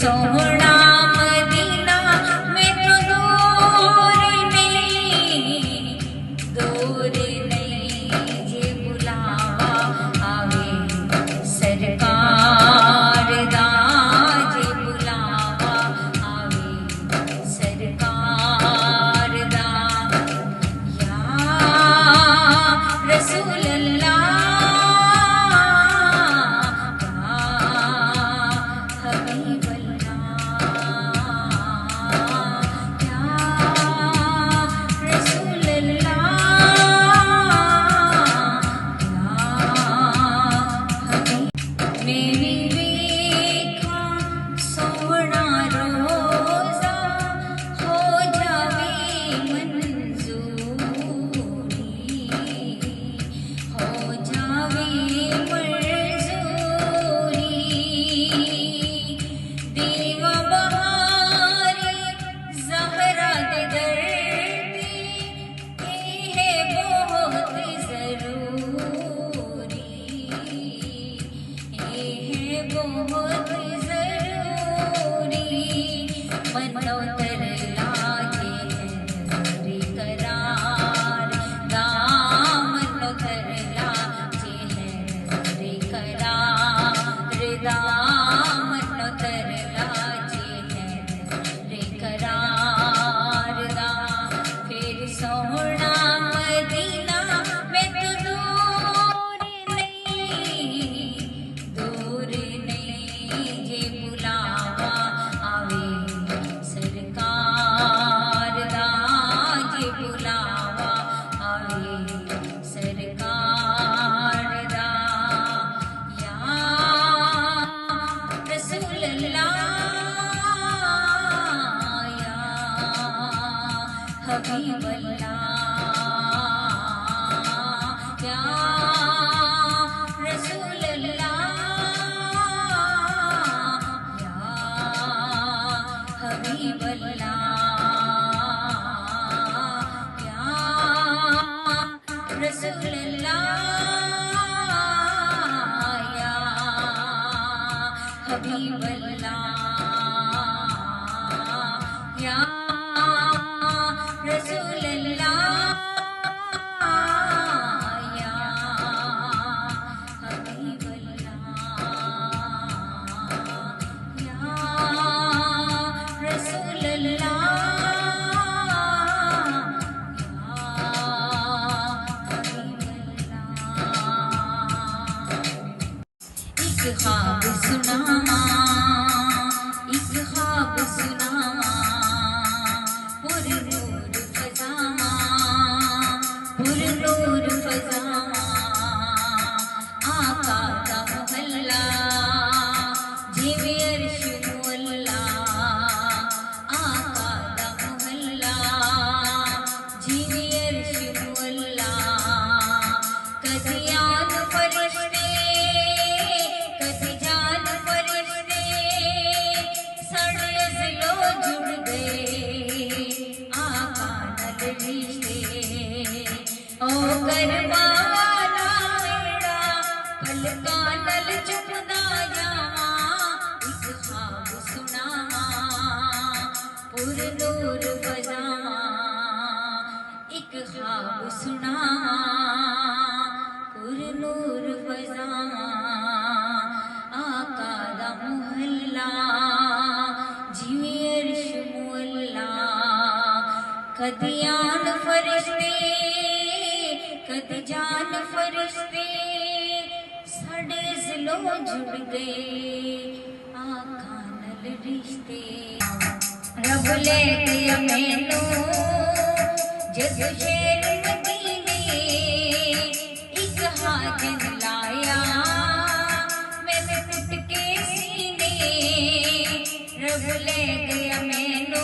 सोहना Medina में तो दूर नहीं हबीबल्ला या रसूलल्लाह या हबीबल्ला या रसूलल्लाह या हबीबल्ला या रसूलल्लाह या हबीबल्लाह या रसूलल्लाह या हबीबल्लाह। एक ख्वाब सुनावा, एक ख्वाब सुनावा, पुरनूर फज़ावा, पुरनूर फज़ावा, आका दा मोहल्ला जिवे अर्श मुअल्ला, आका दा मोहल्ला जिवे अर्श मुअल्ला, कदी आन फरिश्ते कदी जान फरिश्ते साढ़े अज़लो जुड़ गए, आका नल रिश्ते ओ करवाना मेरा पलका नल चुपदा जावा, एक ख्वाब सुनावा पुरनूर फज़ावा, एक ख्वाब सुनावा पुरनूर फज़ावा, आका दा मोहल्ला जिवे अर्श मुअल्ला, कदी आन फरिश्ते कदी जान फरिश्ते साढ़े ज़िलो जुड़ गए, आका नल रिश्ते रब ले गया मैनू जद शेर मदीने, एक हाजन लाया मैंने टूट के सीने, रब ले गया मैनू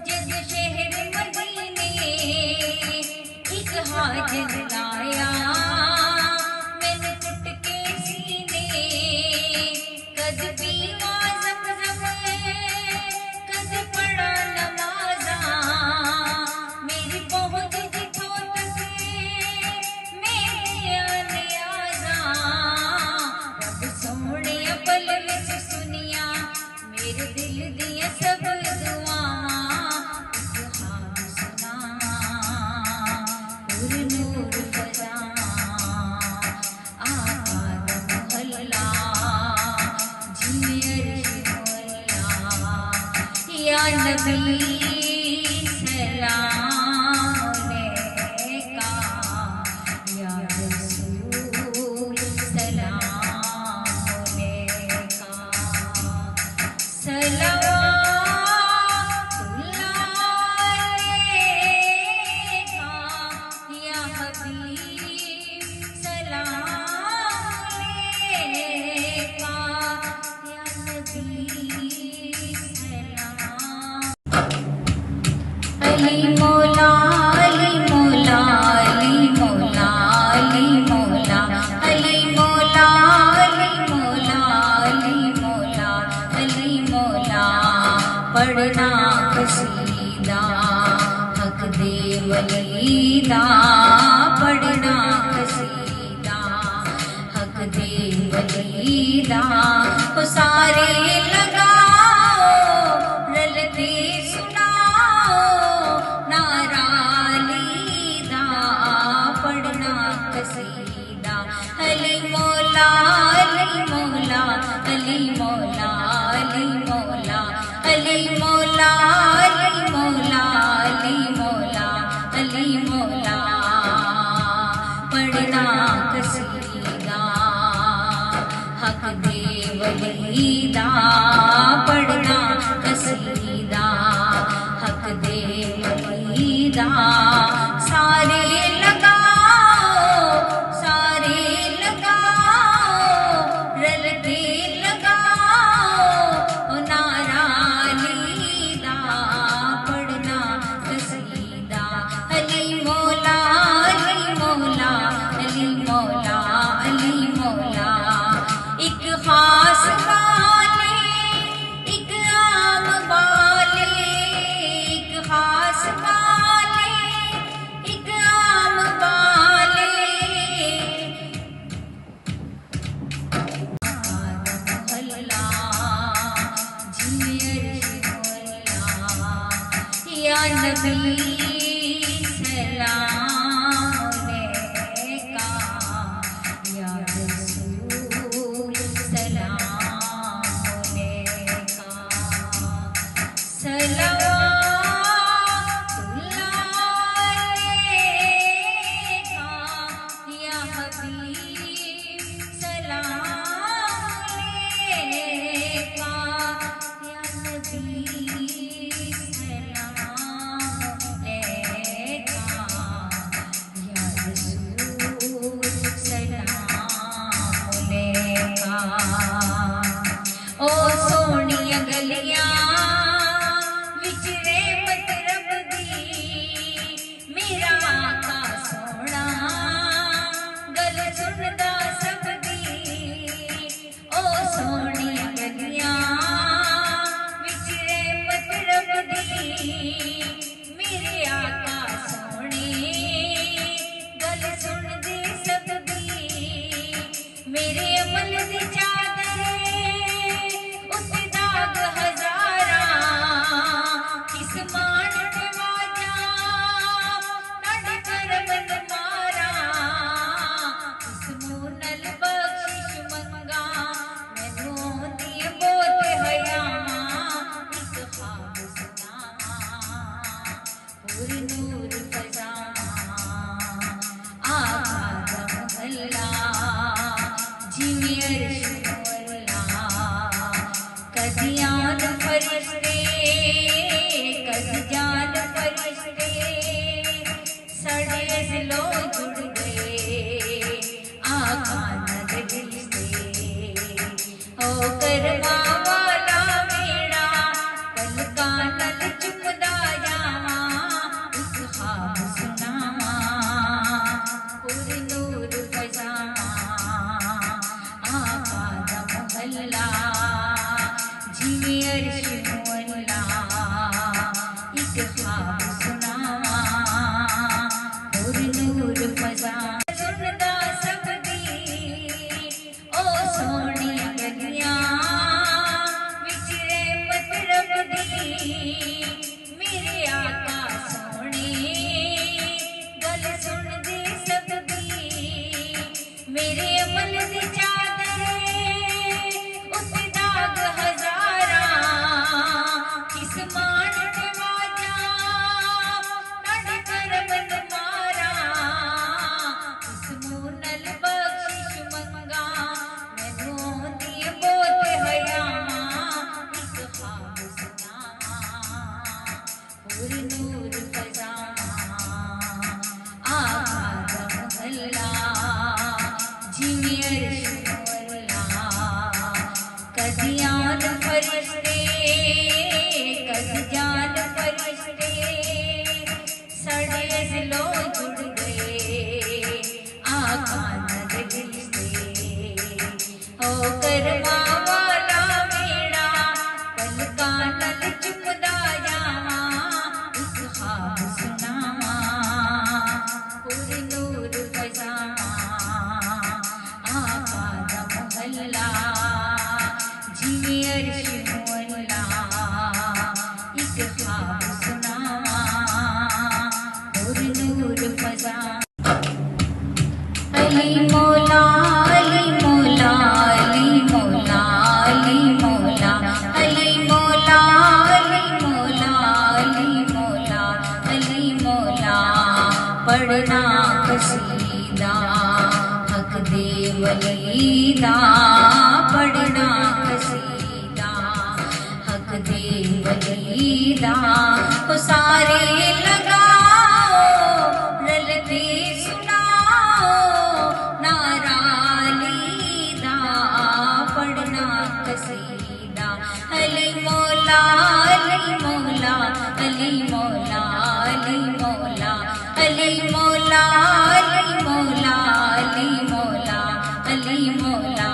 जद शहर मदीने, एक हाजन लाया मैंने टूट के सीने, कद पीवा ज़मज़म कद पढ़ा नमाज़ा, मेरी पहुँच जिथों तक मेरे नियाज़ा, रब सोहणे पल विच सुनिया मेरे दिल दियां सब दुआवां, एक ख्वाब सुनावा पुरनूर फज़ावा, आका दा मोहल्ला जिवे अर्श मुअल्ला, या नबी सलाम अलैका या रसूल सलाम अलैका, सलावतुल्लाह अलैका या हबीब सलाम अलैका या नबी सलाम। अली मौला अली मौला अली मौला अली मौला अली मौला अली मौला अली मौला अली मौला, पढ़ना कसीदा हक दे वलीदा, पढ़ना कसीदा हक दे वलीदा, ओ सारे लगाओ रलते सुनाओ नारा लीदा, पढ़ना कसीदा अली मौला अली मौला अली मौला अली मौला अली मौला अली मौला अली मौला अली मौला, पढ़ना कसीदा हक दे वलीदा, पढ़ना कसीदा हक दे वलीदा, सारे लगाओ सारे लगाओ रलते लगाओ नारा ली नबी सलाम अलैका, या रसूल सलाम अलैका, सलावतुल्लाह अलैका, या हबीब सलाम अलैका, या नबी ओ सोनिया गलियां विच रहमत रब दी, मेरा आका सोना गल सुनदा सब दी। ओ सोनिया गलियां विच रहमत रब दी, मेरे आका सोने गल सुनदे सब दी। मेरे अमल दी कदियान फरिश्ते कदियान फरिश्ते साढ़े दिलों जुड़ गए, आका नद दिल से ओ करवा वाला मेरा पलका नल चुमदा जावा, इस ख्वाब सुनावा पुर नूर फजावा, आका दा महल्ला जिवे अर्श मोला, एक ख्वाब सुनावा पुर नूर फजा सुनदा सब दी। ओ सोनिया गलियां विच रहमत रब दी, मेरे आका सोने गल सुनदे सब दी। मेरे अमल दी चादर उत्ते दाग हजारा, किस मान नवाजा नाडे करम मारा, किस मुंह नल बख्शिश मंगा मैनू दी बहुत हयावा, एक ख्वाब सुनावा पुर नूर फजावा, आका दा महल्ला जिवे अर्श मोला। कदियान फरिश्ते कदियान फरिश्ते साढ़े दिलों जुड़ गए, आका नद दिल से ओ करवा वाला मेरा पलका नल चुमदा जावा, इस ख्वाब सुनावा पुर नूर फजावा, आका दा महल्ला जिवे अर्श मोला, एक ख्वाब सुनावा पुर नूर फजा। अली मौला अली मौला अली मौला अली मौला अली मौला अली मौला अली मौला अली मौला, पढ़ना कसीदा हक दे वलीदा, पढ़ना कसीदा हक दे वलीदा, ओ सारे लगाओ रल के सुनाओ नारा लीदा, पढ़ना कसीदा। अली मौला अली मौला अली मौला अली मौला अली मौला अली मौला अली मौला अली मौला,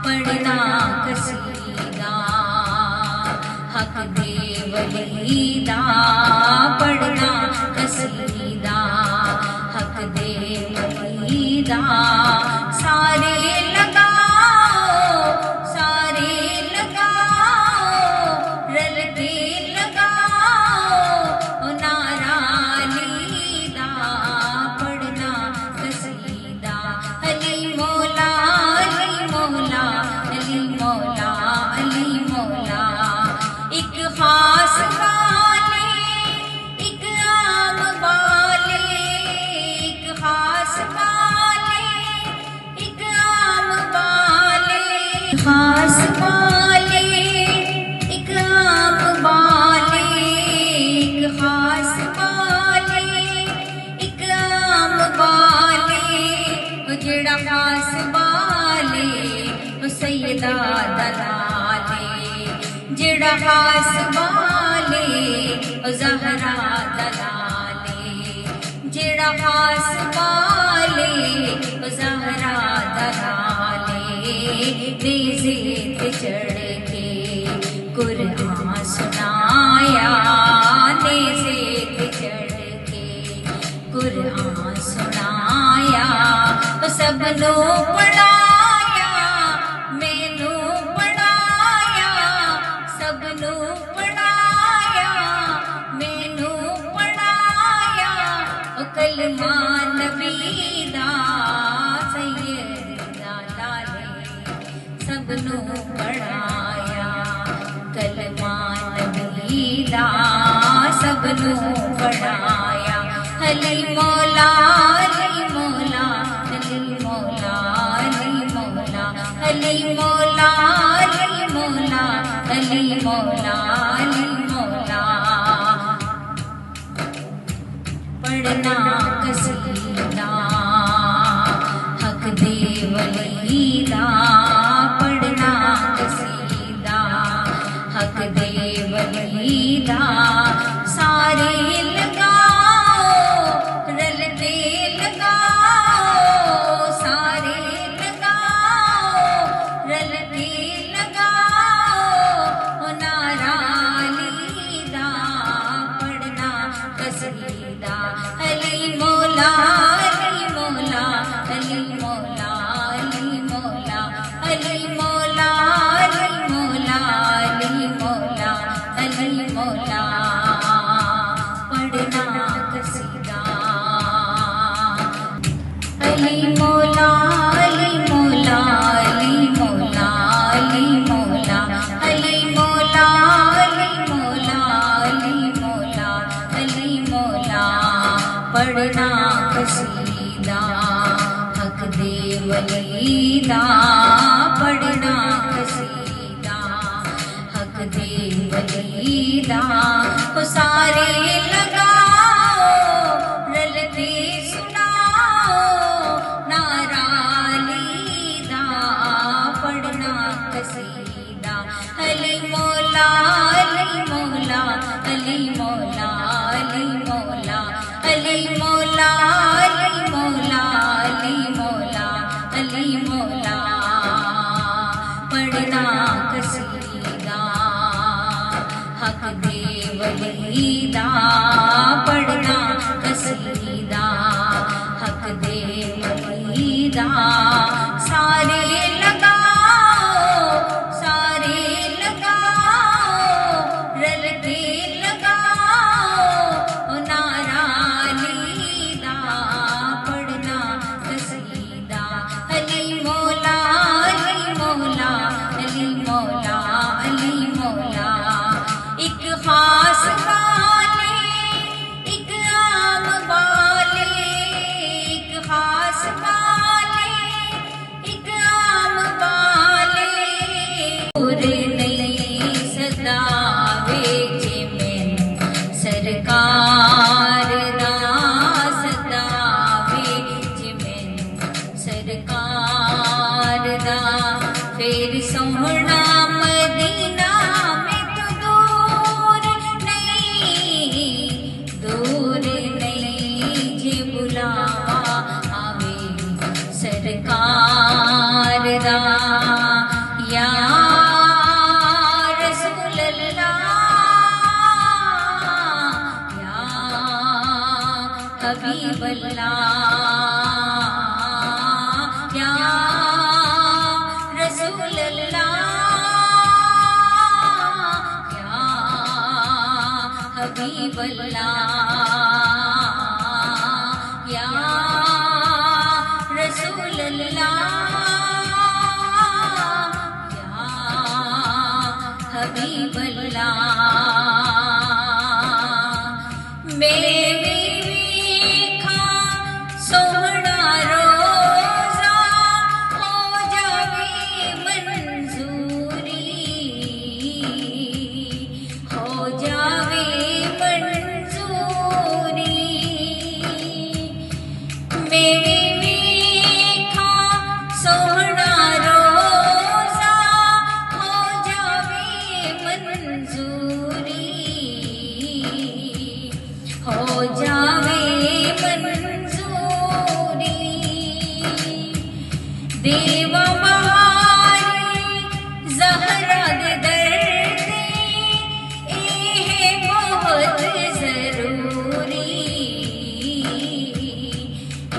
पढ़ना कसीदा हक दे वलीदा, पढ़ना कसीदा हक दे वलीदा, सारे लगाओ सारे लगाओ रल के लगाओ जेड़ा दलाले जेड़ा हास वाले ओ ज़हरा दलाले जेड़ा हास वाले ओ ज़हरा दलाले नेज़े ते चढ़ के कुरान सुनाया नेज़े ते चढ़ के कुरान सुनाया सबनू पढ़ाया मैनू पढ़ाया सबनू पढ़ाया मैनू पढ़ाया ओ कलमा नबी दा सैयद दा लाले सबनू पढ़ाया कलमा नबी दा सबनू पढ़ाया अली मौला अली मौला अली मौला अली मौला अली मौला अली मौला अली मौला अली मौला पढ़ना कसीदा हक दे वली दा पढ़ना कसीदा हक दे वली दा सारे अली मौला अली मौला अली मौला अली मौला अली मौला अली मौला अली मौला अली मौला पढ़ना कसीदा अली मौला अली मौला अली मौला अली मौला अली मौला अली मौला अली मौला अली मौला पढ़ना कसीदा हक दे वलीदा पढ़ना कसीदा हक दे वलीदा ओ सारे लगाओ रलते सुनाओ नारा लीदा पढ़ना कसीदा अली मौला अली मौला अली मौला अली मौला अली मौला अली मौला अली मौला अली मौला पढ़ना कसीदा हक दे वलीदा पढ़ना कसीदा हक दे वलीदा सारे लगाओ रलते लगाओ नारा लीदा पढ़ना कसीदा अली मौला अली मौला अली मौला अली मौला एक खास वाले एक आम वाले एक खास वाले एक आम वाले पूरे नहीं सदावे जे मैनू सरकार दा सदावे जे मैनू सरकार दा फिर सोहना मदीना में तो दूर नहीं जे बुलावा आवे सरकार दा या रसूल अल्लाह या हबीब अल्लाह या रसूल अल्लाह या हबीब अल्लाह या रसूल अल्लाह या हबीब अल्लाह मेरे वीखा सोहना रोजा हो जावे मंजूरी हो जावे मंजूरी मेरे वीखा सोहना रोजा मंजूरी, हो जावे मंजूरी। देवा बहारी ज़हरा दे दर्दे, ए है बहुत ज़रूरी,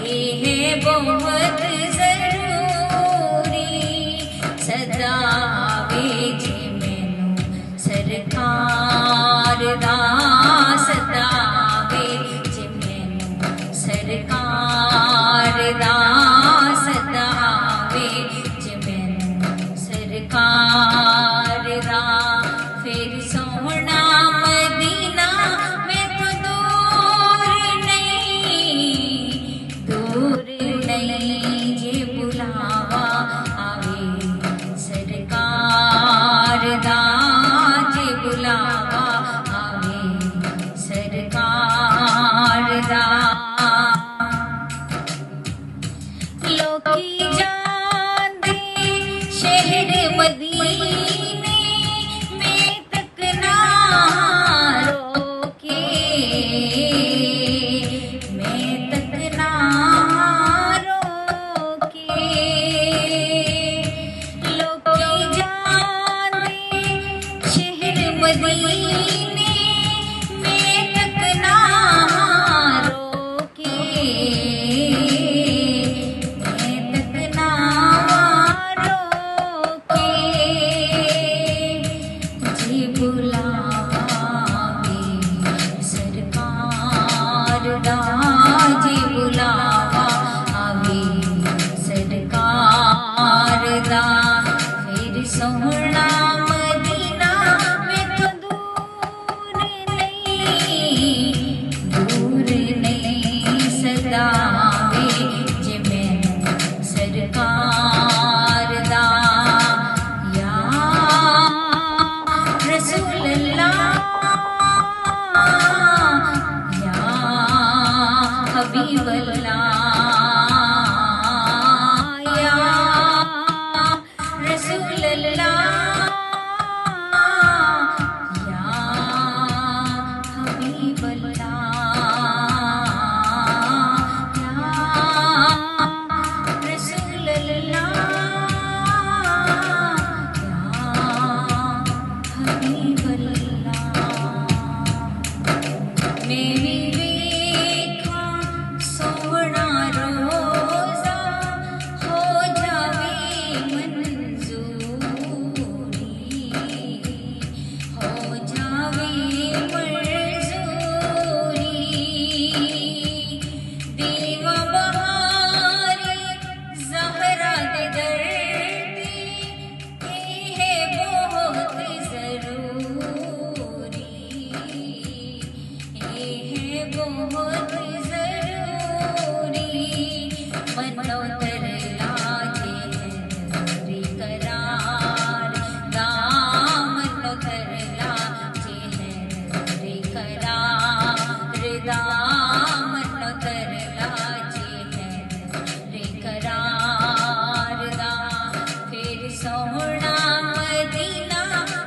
ए है बहुत ज़रूरी। सदावे जे मैनू सरकार दा, सदावे जे मैनू सरकार दा, सदावे जे मैनू सरकार दा। फिर सोहना मदीना मैं तो दूर नहीं जे बुलावा आवे सरकार दा, जे बुलावा आवे सरकार दा। लोकी जांदे शहर मदीने में तक ना रोके, मैं तक ना रोके। लोकी जांदे शहर मदीने में तक ना रोके, मैं तक ना रोके। जी बुलावे सरकार दा, जी बुलावा आवे सरकार दा। फिर सोहना मदीना मैं तो दूर नहीं सदावे जे मैनू सरकार दा। या रसूल अल्लाह, या हबीब अल्लाह, या रसूल अल्लाह, या हबीब अल्लाह, या रसूल अल्लाह, या हबीब अल्लाह। मेरी वेखा सोहना रोज़ा, हो जावे मंजूरी, हो जावे मंजूरी। देवा बहारी ज़हरा दे दर्दे, ए है बहुत ज़रूरी, ए है बहुत ज़रूरी। मनो तरला जे है नजरी करार दा, मनो तरला जे है नजरी करार दा, मनो तरला जे है नजरी करार दा। फिर सोहना मदीना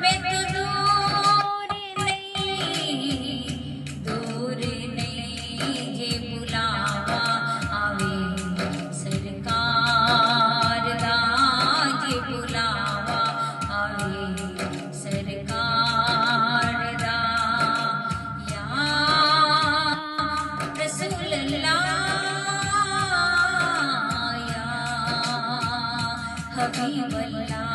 मैं तो दूर नहीं जे बुलावा आवे सरकार दा, जे बुलावा आवे सरकार दा। या रसूल अल्लाह, या हबीब अल्लाह।